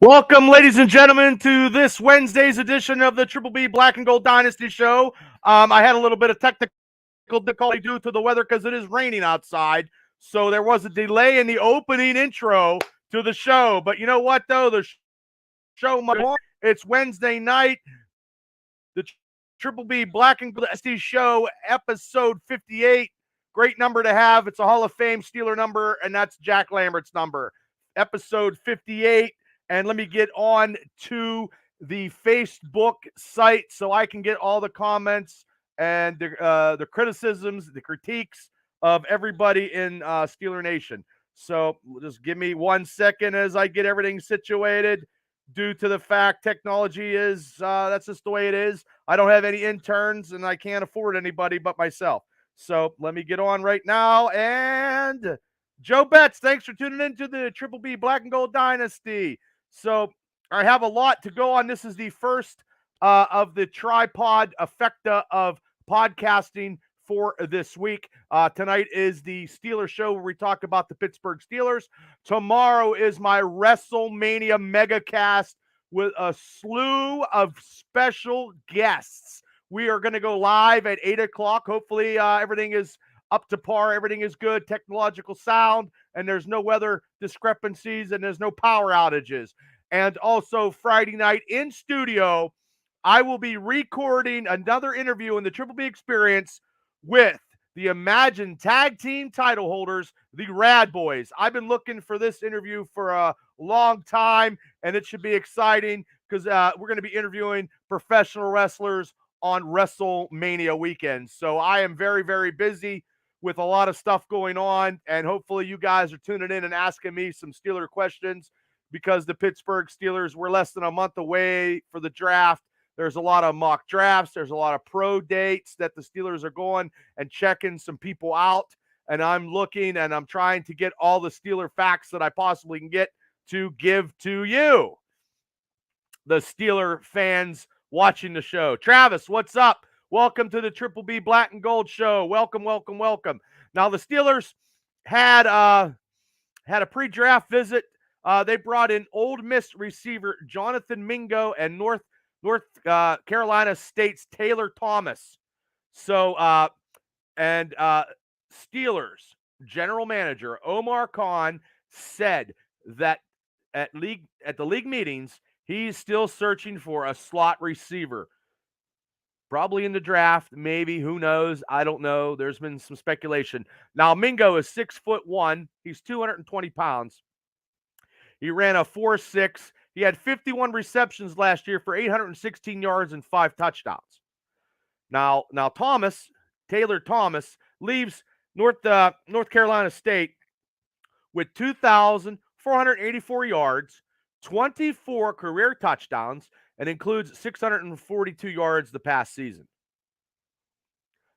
Welcome, ladies and gentlemen, to this Wednesday's edition of the Triple B Black and Gold Dynasty Show. I had a little bit of technical difficulty due to the weather because it is raining outside. So there was a delay in the opening intro to the show. But you know what, though? The show must go on. It's Wednesday night. The Triple B Black and Gold Dynasty Show, episode 58. Great number to have. It's a Hall of Fame Steeler number, and that's Jack Lambert's number. Episode 58. And let me get on to the Facebook site so I can get all the comments and the criticisms, the critiques of everybody in Steeler Nation. So just give me 1 second as I get everything situated. Due to the fact technology is, that's just the way it is. I don't have any interns and I can't afford anybody but myself. So let me get on right now. And Joe Betts, thanks for tuning in to the Triple B Black and Gold Dynasty. So I have a lot to go on. This is the first of the tripod effecta of podcasting for this week. Tonight is the Steelers show where we talk about the Pittsburgh Steelers. Tomorrow is my WrestleMania megacast with a slew of special guests. We are going to go live at 8 o'clock. Hopefully everything is up to par. Everything is good. Technological sound. And there's no weather discrepancies and there's no power outages. And also Friday night in studio, I will be recording another interview in the Triple B Experience with the Imagine Tag Team title holders, the Rad Boys. I've been looking for this interview for a long time, and it should be exciting because we're going to be interviewing professional wrestlers on WrestleMania weekend. So I am very, very busy with a lot of stuff going on, and hopefully you guys are tuning in and asking me some Steeler questions because the Pittsburgh Steelers, we're less than a month away for the draft. There's a lot of mock drafts. There's a lot of pro dates that the Steelers are going and checking some people out. And I'm looking and I'm trying to get all the Steeler facts that I possibly can get to give to you, the Steeler fans watching the show. Travis, what's up? Welcome to the Triple B Black and Gold show. Welcome, welcome, welcome. Now, the Steelers had a pre-draft visit. They brought in Ole Miss receiver Jonathan Mingo and North Carolina State's Taylor Thomas. So, Steelers general manager Omar Khan said that at the league meetings, he's still searching for a slot receiver. Probably in the draft, maybe. Who knows? I don't know. There's been some speculation. Now, Mingo is 6'1". He's 220 pounds. He ran a 4.6. He had 51 receptions last year for 816 yards and 5 touchdowns. Now Taylor Thomas leaves North Carolina State with 2,484 yards, 24 career touchdowns, and includes 642 yards the past season.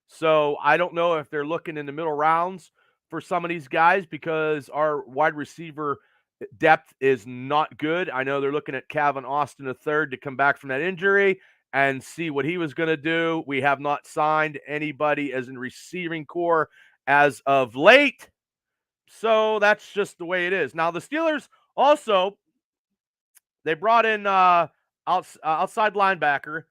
So I don't know if they're looking in the middle rounds for some of these guys because our wide receiver depth is not good. I know they're looking at Calvin Austin III to come back from that injury and see what he was going to do. We have not signed anybody as in receiving core as of late. So that's just the way it is. Now, the Steelers also, they brought in outside linebacker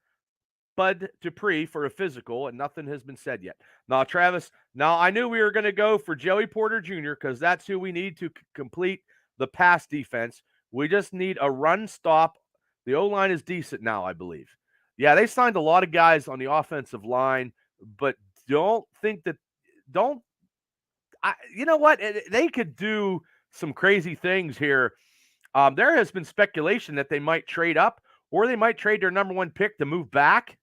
Bud Dupree for a physical, and nothing has been said yet. Now, Travis, I knew we were going to go for Joey Porter Jr. because that's who we need to complete the pass defense. We just need a run stop. The O-line is decent now, I believe. Yeah, they signed a lot of guys on the offensive line, but you know what? They could do some crazy things here. There has been speculation that they might trade up or they might trade their number one pick to move back.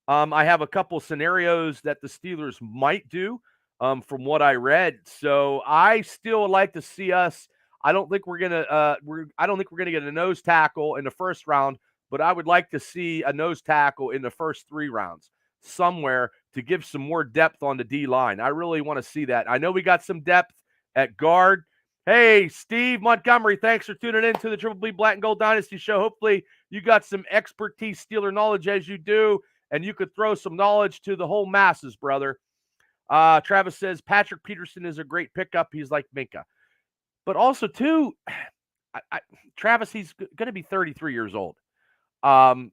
I have a couple scenarios that the Steelers might do from what I read. So I still would like to see us. I don't think we're gonna get a nose tackle in the first round, but I would like to see a nose tackle in the first 3 rounds somewhere to give some more depth on the D line. I really want to see that. I know we got some depth at guard. Hey, Steve Montgomery, thanks for tuning in to the Triple B Black and Gold Dynasty show. Hopefully you got some expertise, Steeler knowledge as you do, and you could throw some knowledge to the whole masses, brother. Travis says Patrick Peterson is a great pickup. He's like Minka. But also, too, Travis, he's going to be 33 years old. And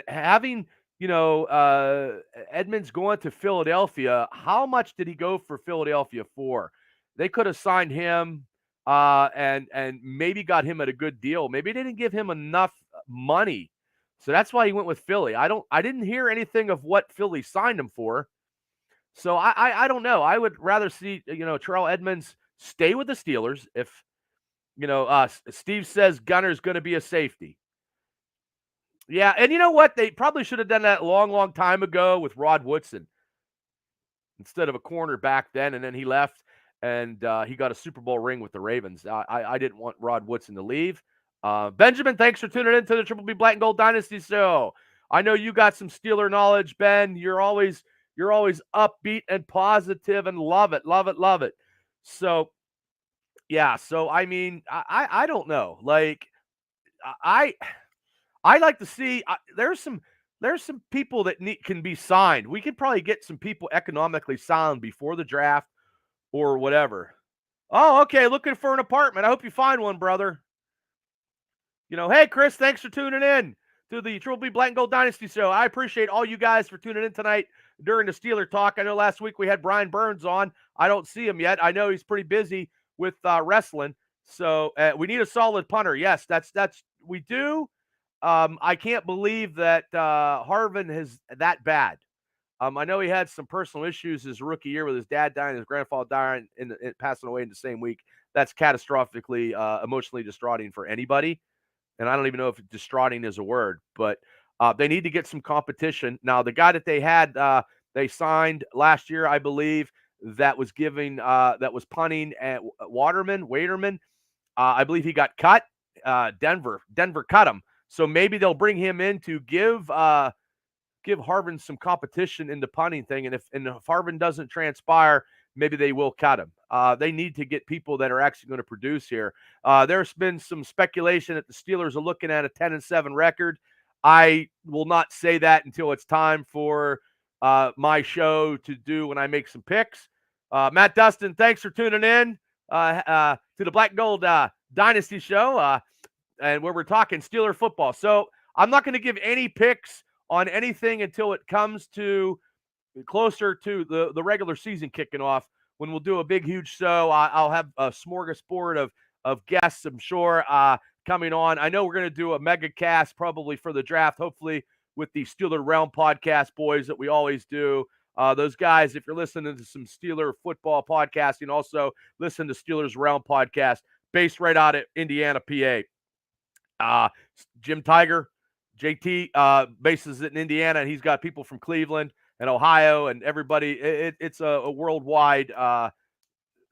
having, Edmonds going to Philadelphia, how much did he go for Philadelphia for? They could have signed him and maybe got him at a good deal. Maybe they didn't give him enough money. So that's why he went with Philly. I didn't hear anything of what Philly signed him for. So I don't know. I would rather see, Terrell Edmonds stay with the Steelers if, Steve says Gunner's going to be a safety. Yeah, and you know what? They probably should have done that a long, long time ago with Rod Woodson instead of a corner back then, and then he left, and he got a Super Bowl ring with the Ravens. I didn't want Rod Woodson to leave. Benjamin, thanks for tuning in to the Triple B Black and Gold Dynasty Show. I know you got some Steeler knowledge, Ben. You're always upbeat and positive, and love it, love it, love it. So, yeah. So I mean, I don't know. Like, I like to see there's some people that can be signed. We could probably get some people economically signed before the draft or whatever. Oh, okay. Looking for an apartment. I hope you find one, brother. Hey, Chris, thanks for tuning in to the Triple B Black and Gold Dynasty Show. I appreciate all you guys for tuning in tonight during the Steeler Talk. I know last week we had Brian Burns on. I don't see him yet. I know he's pretty busy with wrestling. So we need a solid punter. Yes, that's we do. I can't believe that Harvin is that bad. I know he had some personal issues his rookie year with his dad dying, his grandfather dying, and passing away in the same week. That's catastrophically emotionally distraughting for anybody. And I don't even know if distraughting is a word, but they need to get some competition. Now, the guy that they had, they signed last year, I believe, that was punting at Waterman. I believe he got cut. Denver cut him. So maybe they'll bring him in to give Harvin some competition in the punting thing. And if Harvin doesn't transpire, maybe they will cut him. They need to get people that are actually going to produce here. There's been some speculation that the Steelers are looking at a 10-7 record. I will not say that until it's time for my show to do when I make some picks. Matt Dustin, thanks for tuning in to the Black and Gold Dynasty Show. And where we're talking Steeler football. So I'm not going to give any picks on anything until it comes to closer to the regular season kicking off, when we'll do a big, huge show. I'll have a smorgasbord of guests, I'm sure, coming on. I know we're going to do a mega cast probably for the draft, hopefully with the Steeler Realm podcast boys that we always do. Those guys, if you're listening to some Steeler football podcasting, also listen to Steelers Realm podcast based right out of Indiana, PA. Jim Tiger, JT, bases in Indiana, and he's got people from Cleveland and Ohio and everybody. It's a worldwide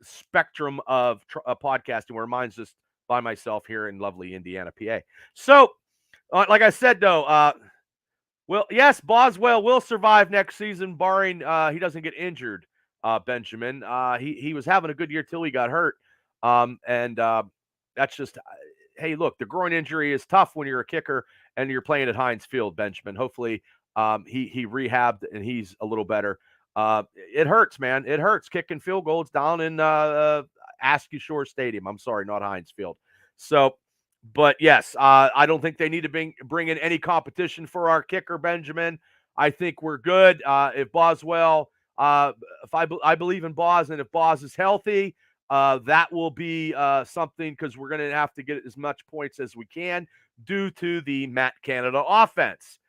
spectrum of podcasting, where mine's just by myself here in lovely Indiana, PA. So, like I said, though, well, yes, Boswell will survive next season, barring he doesn't get injured, Benjamin. He was having a good year till he got hurt. And that's just hey, look, the groin injury is tough when you're a kicker and you're playing at Heinz Field, Benjamin. Hopefully he rehabbed and he's a little better. It hurts, man. It hurts kicking field goals down in Askew Shore Stadium. I'm sorry, not Heinz Field. So, but yes, I don't think they need to bring in any competition for our kicker, Benjamin. I think we're good. If Boswell, if I believe in Boz, and if Boz is healthy, that will be something, because we're going to have to get as much points as we can due to the Matt Canada offense.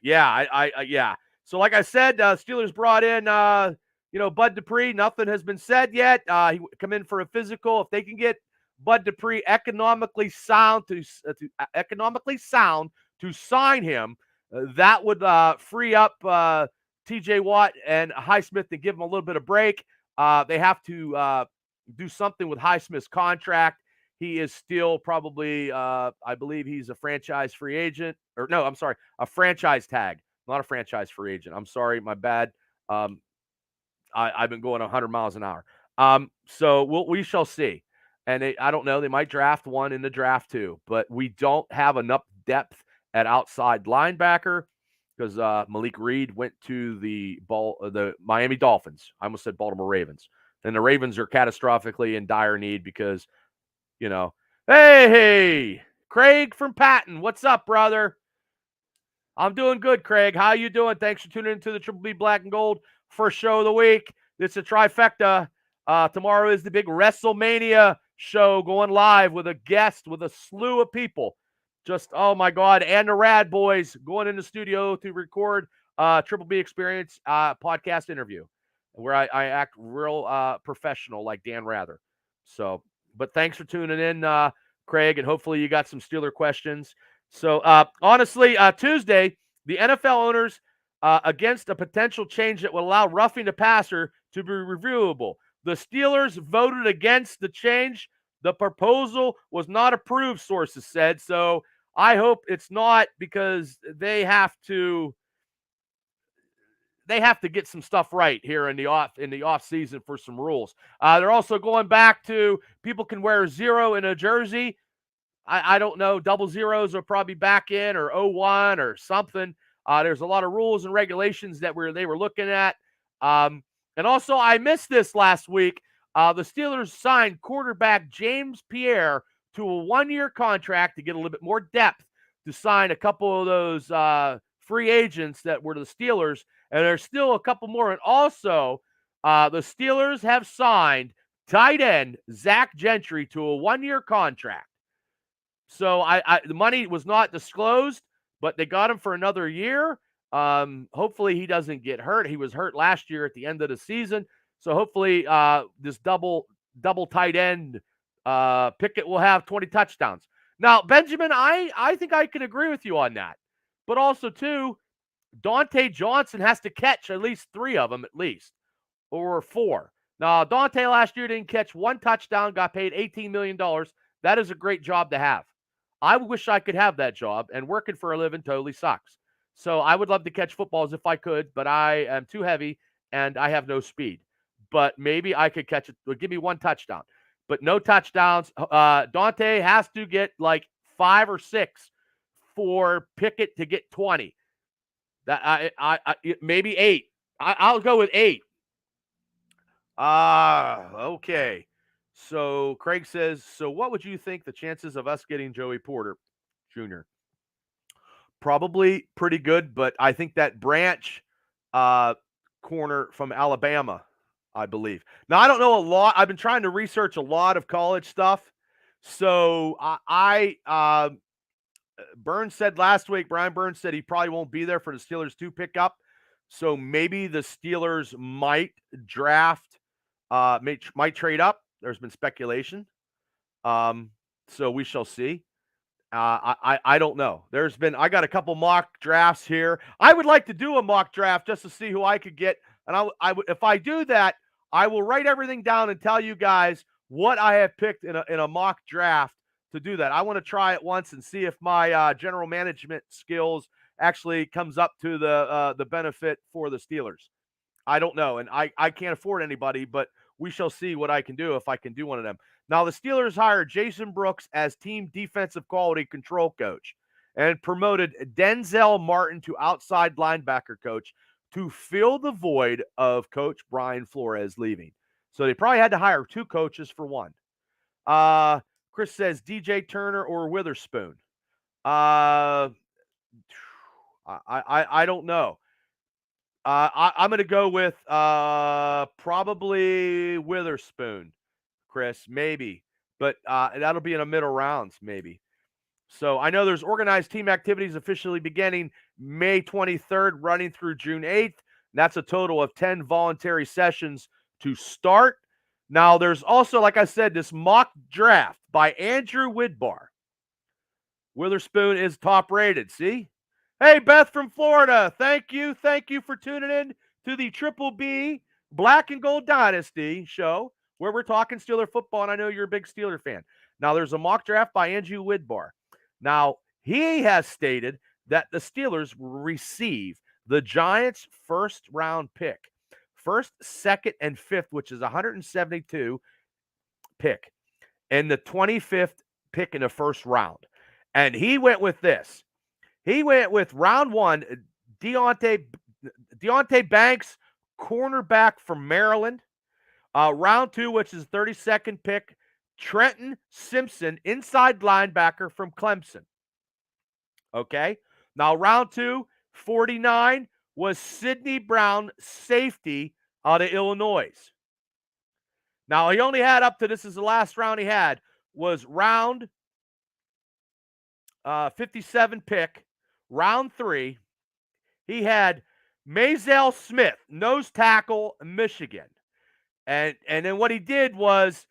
Yeah. So like I said, Steelers brought in, Bud Dupree. Nothing has been said yet. He come in for a physical. If they can get Bud Dupree economically sound to sign him, that would free up T.J. Watt and Highsmith to give him a little bit of break. They have to do something with Highsmith's contract. He is still probably, I believe he's a franchise free agent. Or no, I'm sorry, a franchise tag, not a franchise free agent. I'm sorry, my bad. I've been going 100 miles an hour. So we shall see. And I don't know, they might draft one in the draft too. But we don't have enough depth at outside linebacker, because Malik Reed went to the Miami Dolphins. I almost said Baltimore Ravens. And the Ravens are catastrophically in dire need because, Hey, Craig from Patton. What's up, brother? I'm doing good, Craig. How you doing? Thanks for tuning into the Triple B Black and Gold first show of the week. It's a trifecta. Tomorrow is the big WrestleMania show going live with a guest, with a slew of people. Just, oh my God, and the Rad Boys going in the studio to record Triple B Experience podcast interview where I act real professional like Dan Rather. So, but thanks for tuning in, Craig, and hopefully you got some Steeler questions. So, honestly, Tuesday, the NFL owners against a potential change that would allow roughing the passer to be reviewable. The Steelers voted against the change. The proposal was not approved, sources said. So I hope it's not, because they have to get some stuff right here in the off season for some rules. They're also going back to people can wear 0 in a jersey. I don't know. Double zeros are probably back in, or 01 or something. There's a lot of rules and regulations that they were looking at. And also, I missed this last week. The Steelers signed quarterback James Pierre to a 1-year contract to get a little bit more depth to sign a couple of those free agents that were the Steelers. And there's still a couple more. And also, the Steelers have signed tight end Zach Gentry to a 1-year contract. So the money was not disclosed, but they got him for another year. Hopefully he doesn't get hurt. He was hurt last year at the end of the season. So hopefully this double tight end Pickett will have 20 touchdowns. Now, Benjamin, I think I can agree with you on that. But also, too, Dante Johnson has to catch at least 3 of them, at least, or 4. Now, Dante last year didn't catch 1 touchdown, got paid $18 million. That is a great job to have. I wish I could have that job, and working for a living totally sucks. So I would love to catch footballs if I could, but I am too heavy and I have no speed. But maybe I could catch it. Give me 1 touchdown, but no touchdowns. Dante has to get like 5 or 6 for Pickett to get 20. That I maybe 8. I'll go with 8. Okay. So Craig says, so what would you think the chances of us getting Joey Porter Jr.? Probably pretty good, but I think that Branch corner from Alabama, I believe. Now, I don't know a lot. I've been trying to research a lot of college stuff. So Burns said last week, Brian Burns said he probably won't be there for the Steelers to pick up. So maybe the Steelers might draft, might trade up. There's been speculation. So we shall see. I don't know. I got a couple mock drafts here. I would like to do a mock draft just to see who I could get. And if I do that, I will write everything down and tell you guys what I have picked in a mock draft to do that. I want to try it once and see if my general management skills actually comes up to the benefit for the Steelers. I don't know. And I can't afford anybody, but we shall see what I can do if I can do one of them. Now, the Steelers hired Jason Brooks as team defensive quality control coach and promoted Denzel Martin to outside linebacker coach to fill the void of Coach Brian Flores leaving. So they probably had to hire 2 coaches for 1. Chris says DJ Turner or Witherspoon. I don't know. I'm going to go with probably Witherspoon, Chris, maybe. But that'll be in the middle rounds, maybe. So I know there's organized team activities officially beginning May 23rd, running through June 8th. That's a total of 10 voluntary sessions to start. Now, there's also, like I said, this mock draft by Andrew Widbar. Witherspoon is top rated. See? Hey, Beth from Florida. Thank you. Thank you for tuning in to the Triple B Black and Gold Dynasty show where we're talking Steeler football, and I know you're a big Steeler fan. Now, there's a mock draft by Andrew Widbar. Now, he has stated that the Steelers will receive the Giants' first-round pick. First, second, and fifth, which is 172 pick, and the 25th pick in the first round. And he went with this. He went with round 1, Deontay Banks, cornerback from Maryland. Round 2, which is 32nd pick, Trenton Simpson, inside linebacker from Clemson. Okay. Now, round 2, 49 was Sidney Brown, safety out of Illinois. Now, he only had up to, this is the last round he had, was round 57 pick, round 3. He had Mazel Smith, nose tackle, Michigan. And then what he did was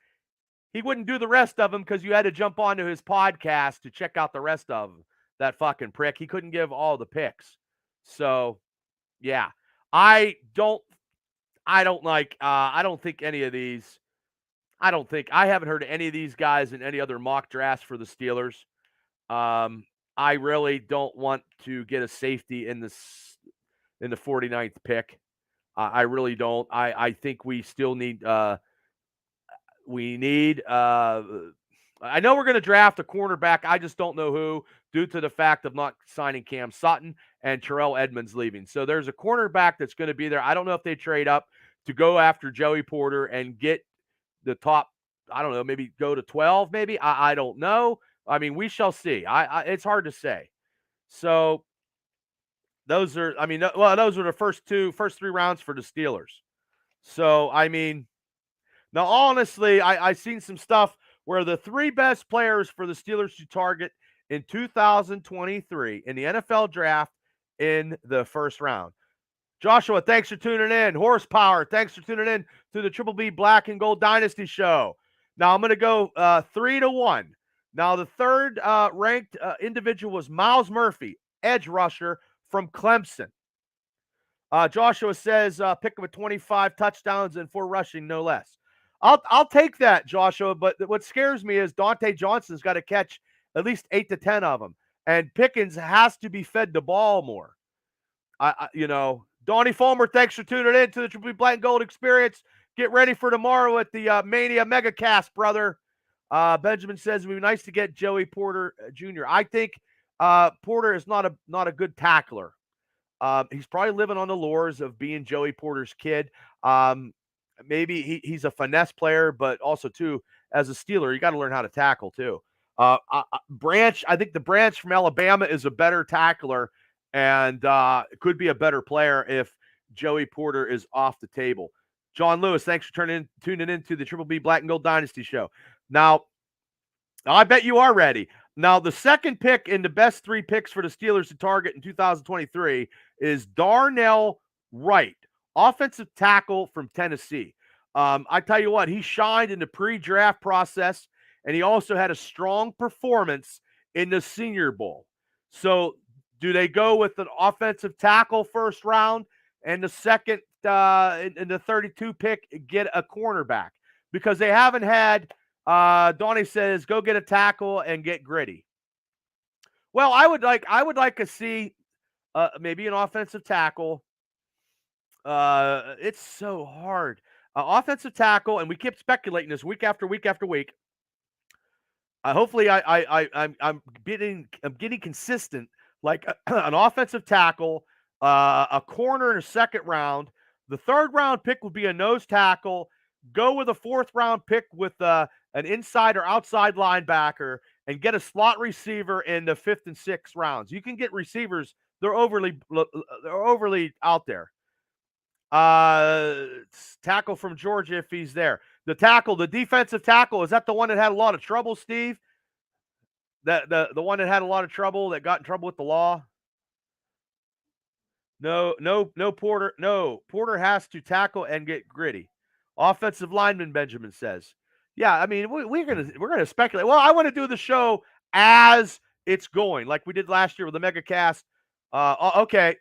he wouldn't do the rest of them because you had to jump onto his podcast to check out the rest of them. That fucking prick. He couldn't give all the picks. So, yeah. I don't think any of these. I haven't heard of any of these guys in any other mock drafts for the Steelers. I really don't want to get a safety in the 49th pick. I really don't. I think we still need I know we're going to draft a cornerback. I just don't know who, due to the fact of not signing Cam Sutton and Terrell Edmonds leaving. So there's a cornerback that's going to be there. I don't know if they trade up to go after Joey Porter and get the top, I don't know, maybe go to 12 maybe. I don't know. I mean, we shall see. It's hard to say. So those are the first 3 rounds for the Steelers. So, I mean, now, honestly, I seen some stuff where the 3 best players for the Steelers to target in 2023 in the NFL draft in the first round. Joshua, thanks for tuning in. Horsepower, thanks for tuning in to the Triple B Black and Gold Dynasty show. Now, I'm going to go 3-1. Now, the third ranked individual was Miles Murphy, edge rusher from Clemson. Joshua says pick him with 25 touchdowns and 4 rushing, no less. I'll take that, Joshua, but what scares me is Dante Johnson's got to catch at least 8 to 10 of them, and Pickens has to be fed the ball more. Donnie Fulmer, thanks for tuning in to the Triple B Black and Gold Experience. Get ready for tomorrow at the Mania Megacast, brother. Benjamin says it would be nice to get Joey Porter Jr. I think Porter is not a good tackler. He's probably living on the lures of being Joey Porter's kid. Maybe he's a finesse player, but also, too, as a Steeler, you got to learn how to tackle, too. Branch, I think the Branch from Alabama is a better tackler and could be a better player if Joey Porter is off the table. John Lewis, thanks for tuning into the Triple B Black and Gold Dynasty show. Now, I bet you are ready. Now, the second pick in the best 3 picks for the Steelers to target in 2023 is Darnell Wright, offensive tackle from Tennessee. I tell you what, he shined in the pre-draft process, and he also had a strong performance in the Senior Bowl. So, do they go with an offensive tackle first round and the second in the 32 pick get a cornerback? Because they haven't had Donnie says, go get a tackle and get gritty. Well, I would like to see maybe an offensive tackle. It's so hard. Offensive tackle, and we keep speculating this week after week after week. Hopefully, I'm getting consistent. Like an offensive tackle, a corner in a second round. The third round pick would be a nose tackle. Go with a 4th round pick with an inside or outside linebacker, and get a slot receiver in the 5th and 6th rounds. You can get receivers; they're overly out there. Tackle from Georgia if he's there. The defensive tackle, is that the one that had a lot of trouble, Steve? The one that had a lot of trouble, that got in trouble with the law? No, Porter. No, Porter has to tackle and get gritty. Offensive lineman, Benjamin says. Yeah, I mean, we're gonna speculate. Well, I want to do the show as it's going, like we did last year with the Megacast. Okay.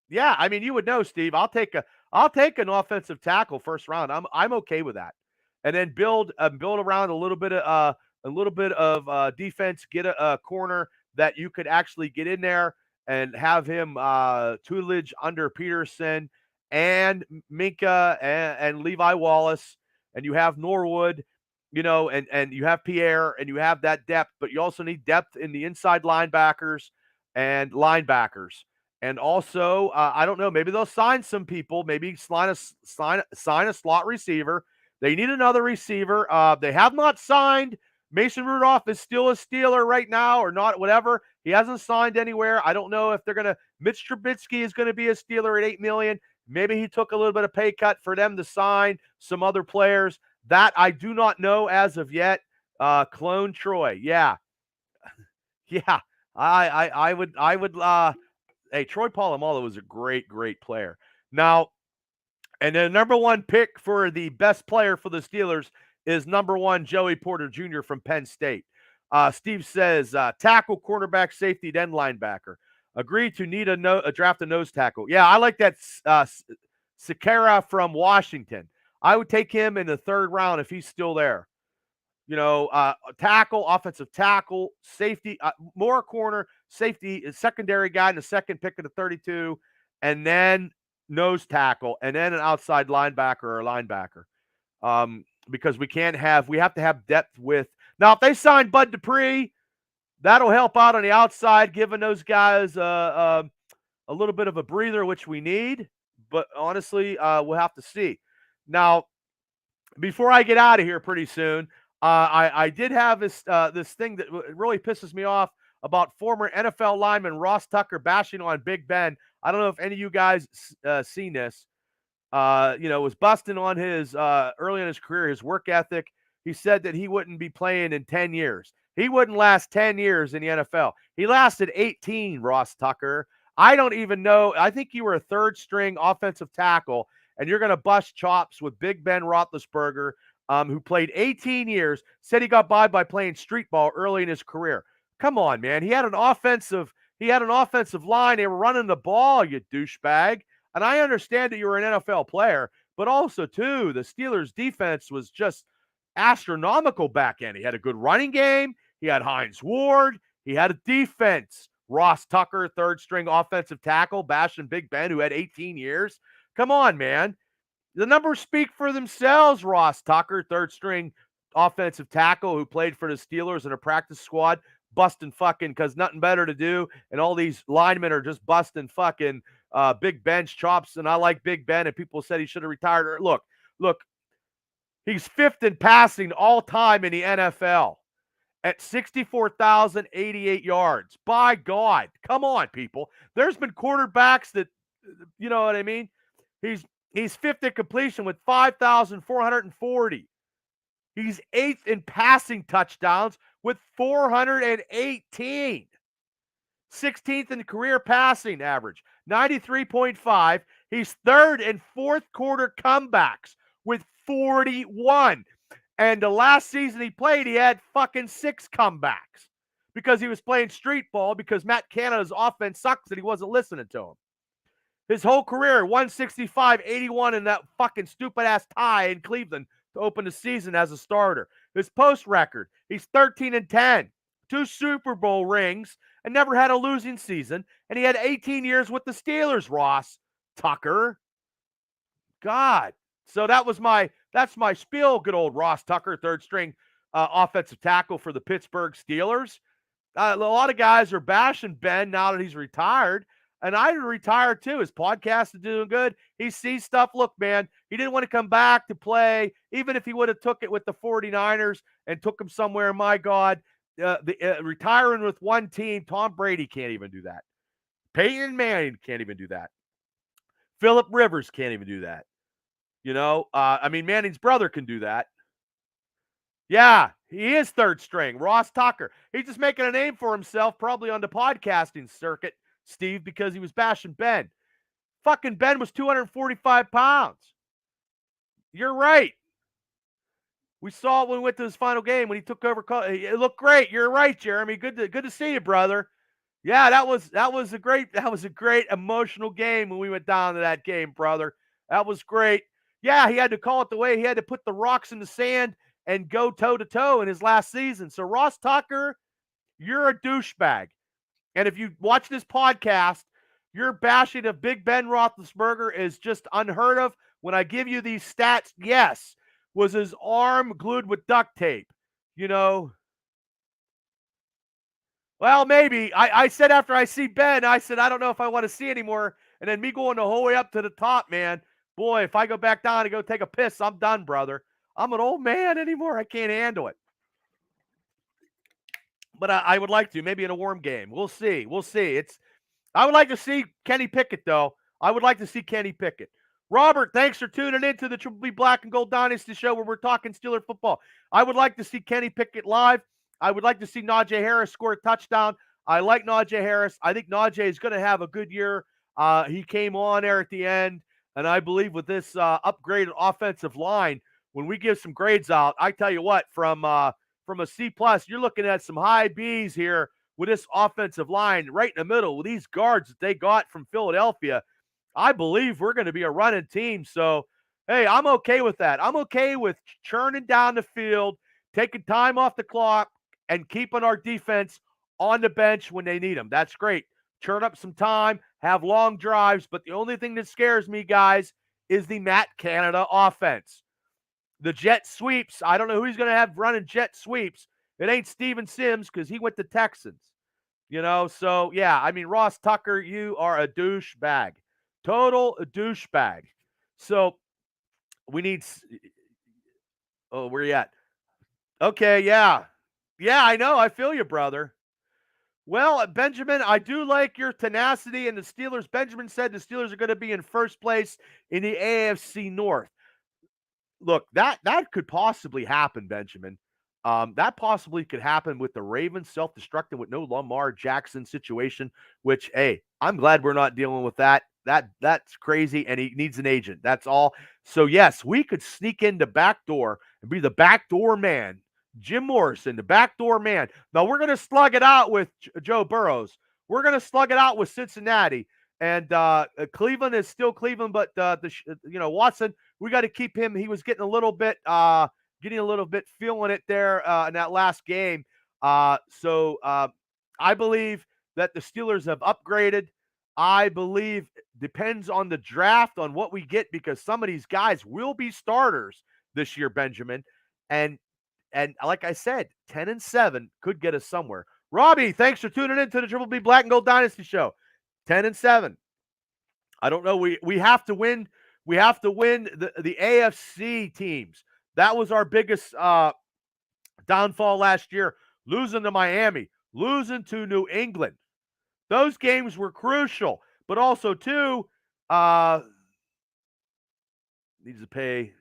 Yeah, I mean, you would know, Steve. I'll take an offensive tackle first round. I'm okay with that, and then build around a little bit of defense. Get a corner that you could actually get in there and have him tutelage under Peterson and Minka and Levi Wallace, and you have Norwood, and you have Pierre, and you have that depth, but you also need depth in the inside linebackers. And also, I don't know, maybe they'll sign some people, maybe sign a slot receiver, They need another receiver. They have not signed. Mason Rudolph is still a Steeler right now, or not, whatever. He hasn't signed anywhere. I don't know if they're going to. Mitch Trubisky is going to be a Steeler at $8 million. Maybe he took a little bit of pay cut for them to sign some other players. That I do not know as of yet. Clone Troy. Yeah. Yeah. I would hey, Troy Polamalu was a great player. Now, and the number one pick for the best player for the Steelers is number 1 Joey Porter Jr. from Penn State. Steve says tackle, quarterback, safety, then linebacker. Agreed to need a draft a nose tackle. Yeah, I like that Sakara from Washington. I would take him in the 3rd round if he's still there. Tackle, offensive tackle, safety, more corner, safety, secondary guy in the 2nd pick of the 32, and then nose tackle, and then an outside linebacker or linebacker. Because we have to have depth with. Now, if they sign Bud Dupree, that'll help out on the outside, giving those guys a little bit of a breather, which we need. But honestly, we'll have to see. Now, before I get out of here pretty soon, I did have this thing that really pisses me off about former NFL lineman Ross Tucker bashing on Big Ben. I don't know if any of you guys seen this. Was busting on his early in his career, his work ethic. He said that he wouldn't be playing in 10 years. He wouldn't last 10 years in the NFL. He lasted 18, Ross Tucker. I don't even know. I think you were a 3rd string offensive tackle, and you're going to bust chops with Big Ben Roethlisberger, who played 18 years, said he got by playing street ball early in his career. Come on, man. He had an offensive line. They were running the ball, you douchebag. And I understand that you were an NFL player, but also, too, the Steelers' defense was just astronomical back end. He had a good running game. He had Hines Ward. He had a defense. Ross Tucker, 3rd string offensive tackle, bashing Big Ben, who had 18 years. Come on, man. The numbers speak for themselves. Ross Tucker, 3rd string offensive tackle who played for the Steelers in a practice squad, busting fucking because nothing better to do. And all these linemen are just busting fucking Big Ben's chops. And I like Big Ben, and people said he should have retired. Look, he's 5th in passing all time in the NFL at 64,088 yards. By God, come on, people. There's been quarterbacks that, you know what I mean? He's 5th in completion with 5,440. He's 8th in passing touchdowns with 418. 16th in career passing average, 93.5. He's 3rd in 4th quarter comebacks with 41. And the last season he played, he had fucking 6 comebacks because he was playing street ball because Matt Canada's offense sucks and he wasn't listening to him. His whole career, 165, 81 in that fucking stupid-ass tie in Cleveland to open the season as a starter. His post record, he's 13-10, 2 Super Bowl rings, and never had a losing season. And he had 18 years with the Steelers, Ross Tucker. God. So that's my spiel, good old Ross Tucker, 3rd string offensive tackle for the Pittsburgh Steelers. A lot of guys are bashing Ben now that he's retired. And I retired too. His podcast is doing good. He sees stuff. Look, man, he didn't want to come back to play, even if he would have took it with the 49ers and took him somewhere. My God, retiring with one team, Tom Brady can't even do that. Peyton Manning can't even do that. Phillip Rivers can't even do that. Manning's brother can do that. Yeah, he is 3rd string. Ross Tucker. He's just making a name for himself, probably on the podcasting circuit, Steve, because he was bashing Ben. Fucking Ben was 245 pounds. You're right. We saw it when we went to his final game when he took over. It looked great. You're right, Jeremy. Good to see you, brother. Yeah, that was a great emotional game when we went down to that game, brother. That was great. Yeah, he had to call it the way he had to put the rocks in the sand and go toe-to-toe in his last season. So, Ross Tucker, you're a douchebag. And if you watch this podcast, your bashing of Big Ben Roethlisberger is just unheard of. When I give you these stats, yes, was his arm glued with duct tape? Well, maybe. I said after I see Ben, I said, I don't know if I want to see anymore. And then me going the whole way up to the top, man. Boy, if I go back down and go take a piss, I'm done, brother. I'm an old man anymore. I can't handle it. But I would like to, maybe in a warm game. We'll see. We'll see. I would like to see Kenny Pickett, though. I would like to see Kenny Pickett. Robert, thanks for tuning in to the Triple B Black and Gold Dynasty show where we're talking Steeler football. I would like to see Kenny Pickett live. I would like to see Najee Harris score a touchdown. I like Najee Harris. I think Najee is going to have a good year. He came on there at the end, and I believe with this upgraded offensive line, when we give some grades out, I tell you what, from a C+, you're looking at some high Bs here with this offensive line right in the middle with these guards that they got from Philadelphia. I believe we're going to be a running team. So, hey, I'm okay with that. I'm okay with churning down the field, taking time off the clock, and keeping our defense on the bench when they need them. That's great. Churn up some time, have long drives. But the only thing that scares me, guys, is the Matt Canada offense. The jet sweeps. I don't know who he's going to have running jet sweeps. It ain't Steven Sims because he went to Texans. So, yeah, I mean, Ross Tucker, you are a douchebag. Total douchebag. So, we need – oh, where you at? Okay, yeah. Yeah, I know. I feel you, brother. Well, Benjamin, I do like your tenacity and the Steelers. Benjamin said the Steelers are going to be in first place in the AFC North. Look, that could possibly happen, Benjamin. That possibly could happen with the Ravens self-destructing with no Lamar Jackson situation, which, hey, I'm glad we're not dealing with that. That's crazy, and he needs an agent. That's all. So, yes, we could sneak in the back door and be the backdoor man. Jim Morrison, the backdoor man. Now, we're going to slug it out with Joe Burrows. We're going to slug it out with Cincinnati. And Cleveland is still Cleveland, but Watson, we got to keep him. He was getting a little bit feeling it there in that last game. So I believe that the Steelers have upgraded. I believe depends on the draft on what we get because some of these guys will be starters this year, Benjamin. And like I said, 10-7 could get us somewhere. Robbie, thanks for tuning in to the Triple B Black and Gold Dynasty show. 10-7. I don't know. We have to win. We have to win the AFC teams. That was our biggest downfall last year. Losing to Miami, losing to New England. Those games were crucial. But also, too, needs to pay.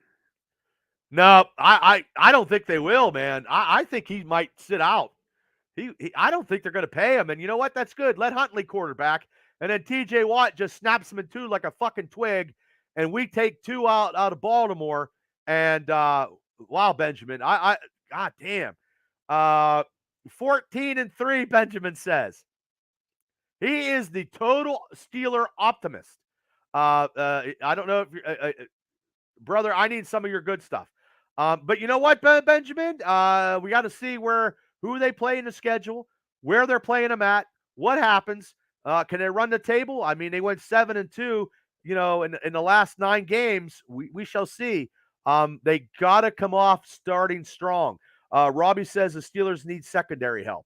No, I don't think they will, man. I think he might sit out. I don't think they're going to pay him. And you know what? That's good. Let Huntley quarterback. And then TJ Watt just snaps him in two like a fucking twig. And we take two out of Baltimore. And, wow, Benjamin. God damn. 14-3, Benjamin says. He is the total Steeler optimist. I don't know if you're, brother, I need some of your good stuff. But you know what, Benjamin? We got to see who they play in the schedule, where they're playing them at, what happens. Can they run the table? I mean, they went 7-2, in the last 9 games. We shall see. They got to come off starting strong. Robbie says the Steelers need secondary help.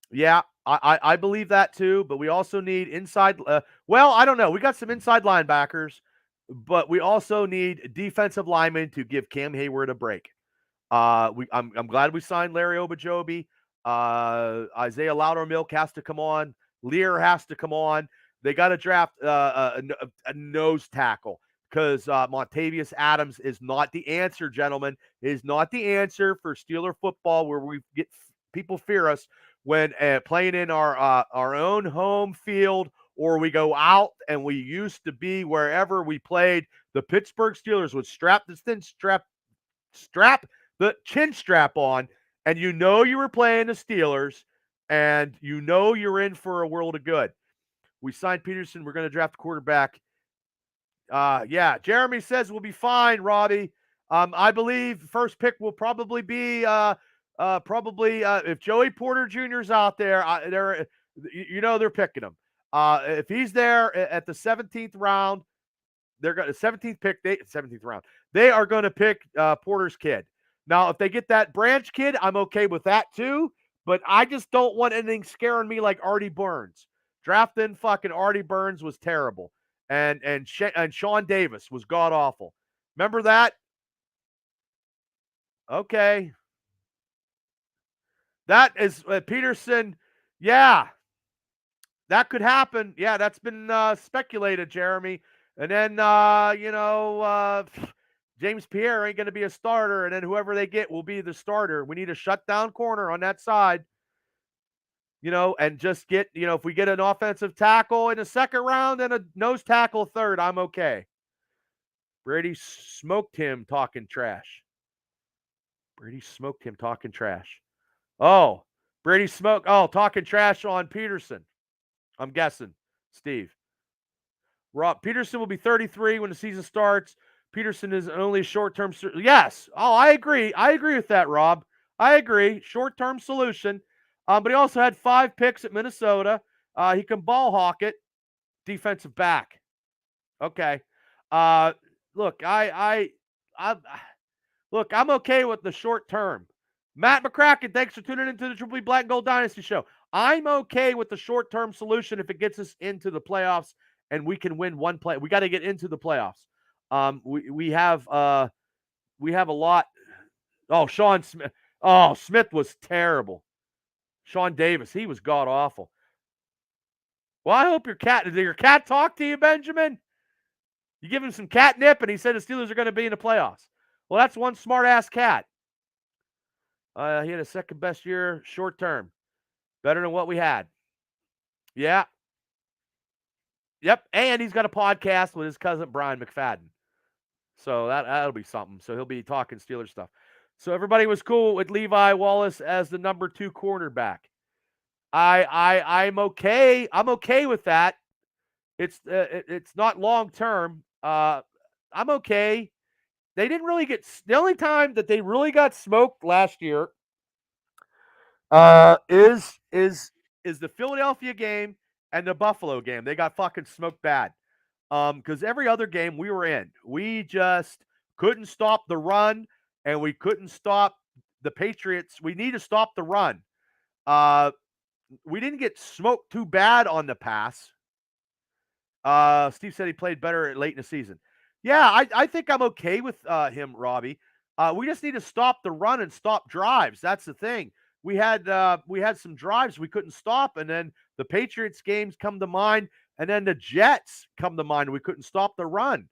Yeah, I believe that too, but we also need inside. I don't know. We got some inside linebackers, but we also need defensive linemen to give Cam Hayward a break. I'm glad we signed Larry Obajobi. Isaiah Loudermilk has to come on. Lear has to come on. They got to draft a nose tackle because Montavious Adams is not the answer, gentlemen. Is not the answer for Steeler football where we get people fear us when playing in our own home field, or we go out and we used to be wherever we played. The Pittsburgh Steelers would strap the chin strap on, and you were playing the Steelers, and you're in for a world of good. We signed Peterson. We're going to draft a quarterback. Yeah, Jeremy says we'll be fine, Robbie. I believe first pick will probably be if Joey Porter Jr. is out there, they're picking him. If he's there at the 17th round, they're going to 17th pick. 17th round. They are going to pick Porter's kid. Now, if they get that Branch kid, I'm okay with that too. But I just don't want anything scaring me like Artie Burns. Drafting fucking Artie Burns was terrible, and Sean Davis was god awful. Remember that? Okay. That is Peterson. Yeah, that could happen. Yeah, that's been speculated, Jeremy. And then, James Pierre ain't going to be a starter. And then whoever they get will be the starter. We need a shutdown corner on that side, and just get, if we get an offensive tackle in the second round and a nose tackle third, I'm okay. Brady smoked him talking trash. Oh, Brady smoked. Oh, talking trash on Peterson. I'm guessing, Steve. Rob Peterson will be 33 when the season starts. Peterson is only a short-term. Yes. Oh, I agree. I agree with that, Rob. I agree. Short-term solution. But he also had 5 picks at Minnesota. He can ball hawk it. Defensive back. Okay. Look, look, I'm okay with the short term. Matt McCracken, thanks for tuning into the Triple B Black and Gold Dynasty Show. I'm okay with the short-term solution if it gets us into the playoffs and we can win one play. We got to get into the playoffs. We have a lot. Oh, Sean Smith. Oh, Smith was terrible. Sean Davis, he was god awful. Well, I hope did your cat talk to you, Benjamin? You give him some catnip, and he said the Steelers are going to be in the playoffs. Well, that's one smart-ass cat. He had a second-best year short term. Better than what we had. Yeah. Yep, and he's got a podcast with his cousin Brian McFadden. So that'll be something. So he'll be talking Steelers stuff. So everybody was cool with Levi Wallace as the number 2 cornerback. I'm okay. I'm okay with that. It's not long term. I'm okay. They didn't really get the only time that they really got smoked last year is the Philadelphia game and the Buffalo game. They got fucking smoked bad. Because every other game we were in, we just couldn't stop the run, and we couldn't stop the Patriots. We need to stop the run. We didn't get smoked too bad on the pass. Steve said he played better late in the season. Yeah, I think I'm okay with him, Robbie. We just need to stop the run and stop drives. That's the thing. We had some drives we couldn't stop, and then the Patriots games come to mind, and then the Jets come to mind. We couldn't stop the run.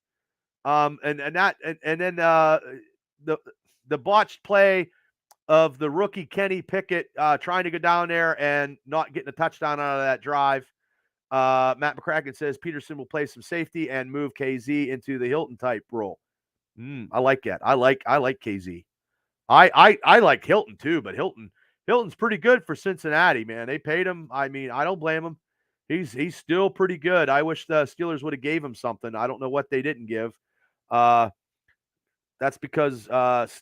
And then the botched play of the rookie Kenny Pickett trying to go down there and not getting a touchdown out of that drive. Matt McCracken says Peterson will play some safety and move KZ into the Hilton type role. I like that. I like KZ. I like Hilton too, but Hilton's pretty good for Cincinnati, man. They paid him. I mean, I don't blame him. He's still pretty good. I wish the Steelers would have gave him something. I don't know what they didn't give. That's because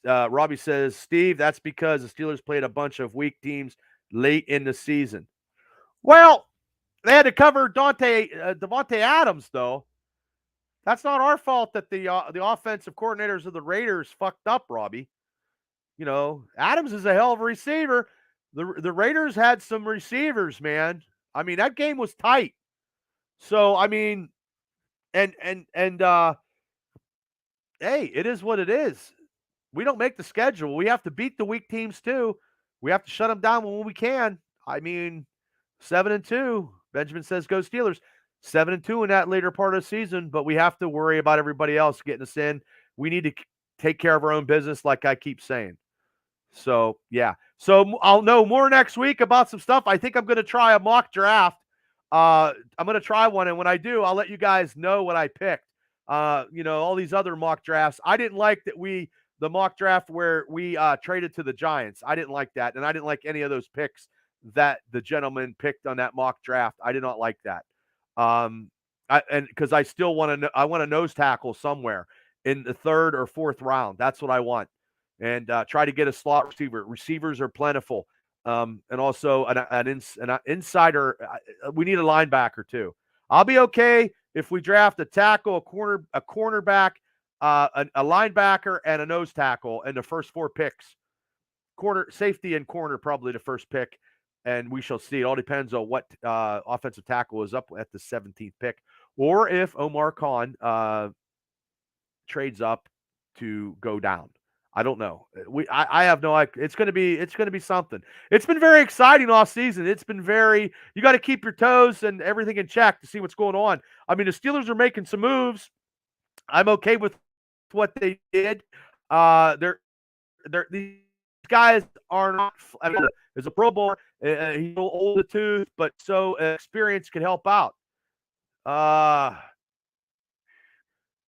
Robbie says, Steve, that's because the Steelers played a bunch of weak teams late in the season. Well, they had to cover Devontae Adams, though. That's not our fault that the offensive coordinators of the Raiders fucked up, Robbie. Adams is a hell of a receiver. The Raiders had some receivers, man. I mean, that game was tight. So, I mean, and hey, it is what it is. We don't make the schedule. We have to beat the weak teams too. We have to shut them down when we can. I mean, 7-2. Benjamin says go Steelers. 7-2 in that later part of the season, but we have to worry about everybody else getting us in. We need to take care of our own business, like I keep saying. So, yeah. So I'll know more next week about some stuff. I think I'm going to try a mock draft. I'm going to try one, and when I do, I'll let you guys know what I picked. All these other mock drafts. I didn't like the mock draft where we traded to the Giants. I didn't like that, and I didn't like any of those picks that the gentleman picked on that mock draft. I did not like that. Because I still want a nose tackle somewhere in the 3rd or 4th round. That's what I want. And try to get a slot receiver. Receivers are plentiful. And also an insider. We need a linebacker too. I'll be okay if we draft a tackle, a cornerback, a linebacker, and a nose tackle in the first 4 picks. Safety and corner probably the first pick, and we shall see. It all depends on what offensive tackle is up at the 17th pick, or if Omar Khan trades up to go down. I don't know. I have no idea. It's gonna be something. It's been very exciting all season. It's been very. You got to keep your toes and everything in check to see what's going on. I mean, the Steelers are making some moves. I'm okay with what they did. These guys are not. I mean, there's a Pro Bowler. He's a little old in the tooth, but so experience can help out.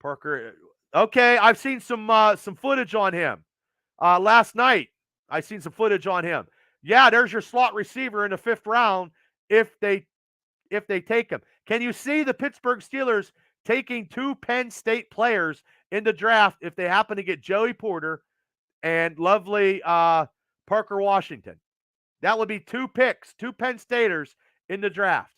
Parker. Okay, I've seen some footage on him. Last night, I seen some footage on him. Yeah, there's your slot receiver in the 5th round if they take him. Can you see the Pittsburgh Steelers taking 2 Penn State players in the draft if they happen to get Joey Porter and lovely Parker Washington? That would be 2 picks, 2 Penn Staters in the draft.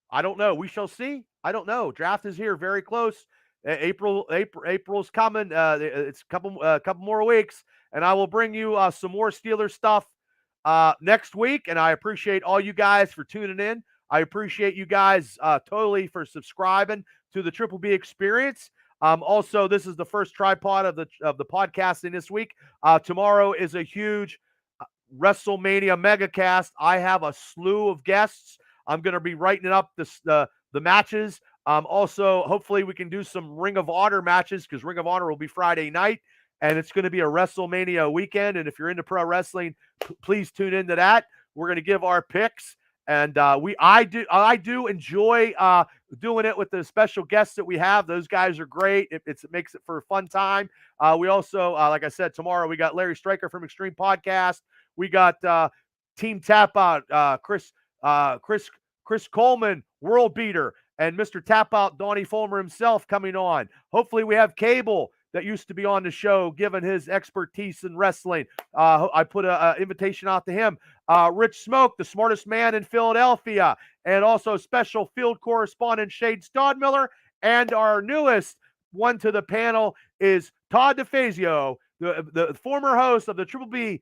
I don't know. We shall see. I don't know. Draft is here, very close. April's coming. It's a couple more weeks, and I will bring you some more Steelers stuff next week. And I appreciate all you guys for tuning in. I appreciate you guys totally for subscribing to the Triple B Experience. Also, this is the first tripod of the podcasting this week. Tomorrow is a huge WrestleMania megacast. I have a slew of guests. I'm going to be writing up the matches. Also, hopefully we can do some Ring of Honor matches because Ring of Honor will be Friday night, and it's going to be a WrestleMania weekend. And if you're into pro wrestling, please tune into that. We're going to give our picks, and I do enjoy doing it with the special guests that we have. Those guys are great. It makes it for a fun time. We also, like I said, tomorrow we got Larry Stryker from Extreme Podcast. We got Team Tap Out, Chris Coleman, World Beater, and Mr. Tap Out, Donnie Fulmer himself coming on. Hopefully we have Cable that used to be on the show, given his expertise in wrestling. I put an invitation out to him. Rich Smoke, the smartest man in Philadelphia, and also special field correspondent Shade Stodmiller. And our newest one to the panel is Todd DeFazio, the former host of the Triple B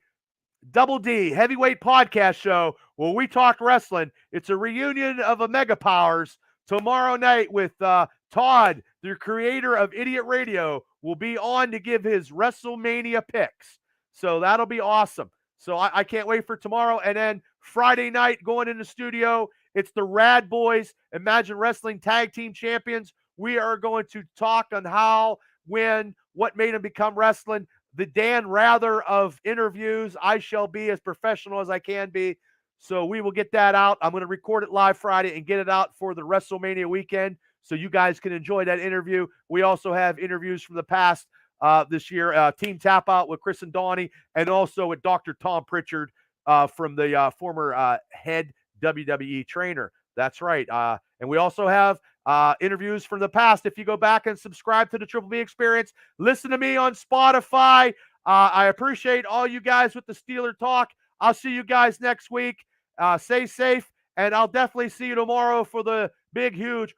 Double D Heavyweight Podcast Show, where we talk wrestling. It's a reunion of a Mega Powers tomorrow night with Todd, the creator of Idiot Radio, will be on to give his WrestleMania picks. So that'll be awesome. So I can't wait for tomorrow. And then Friday night, going in the studio, it's the Rad Boys, Imagine Wrestling Tag Team Champions. We are going to talk on how, when, what made them become wrestling. The Dan Rather of interviews. I shall be as professional as I can be. So we will get that out. I'm going to record it live Friday and get it out for the WrestleMania weekend so you guys can enjoy that interview. We also have interviews from the past this year. Team Tap Out with Chris and Donnie, and also with Dr. Tom Pritchard from the former head WWE trainer. That's right. And we also have interviews from the past. If you go back and subscribe to the Triple B Experience, listen to me on Spotify. I appreciate all you guys with the Steeler talk. I'll see you guys next week. Stay safe, and I'll definitely see you tomorrow for the big, huge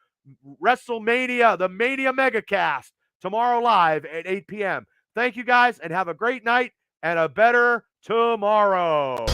WrestleMania, the Mania Megacast, tomorrow live at 8 p.m. Thank you guys, and have a great night and a better tomorrow.